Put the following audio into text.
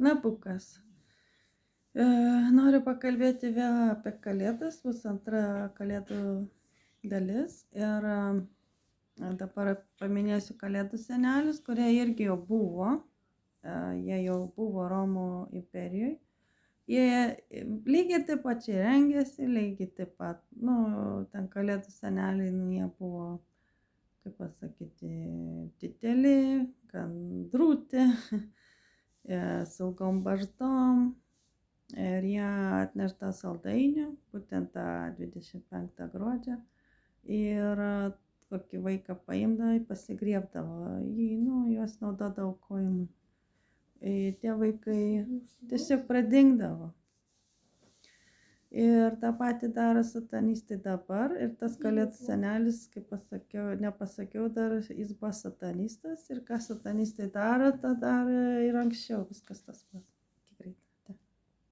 Nabukas. Noriu pakalbėti vėl apie kalėdas, bus antra kalėdų dalis. Ir dabar paminėsiu kalėdų senelius, kurie irgi jau buvo. Jie jau buvo Romų imperijoje. Jie lygiai taip pačiai rengėsi, lygiai taip pat, ten kalėdų seneliai, jie buvo, kaip pasakyti, dideli, gan drūti, su ilgom barzdom. Ir jie atnešta saldainių, būtent tą 25 gruodžio. Ir kokį vaiką paimdavo, pasigriebdavo jį, juos naudodavo aukojimui. Tie vaikai tiesiog pradingdavo. Ir tą patį daro satanistai dabar. Ir tas kalėdų senelis, kaip pasakiau, nepasakiau dar, jis buvo satanistas. Ir ką satanistai daro, tą daro ir anksčiau, viskas tas pats.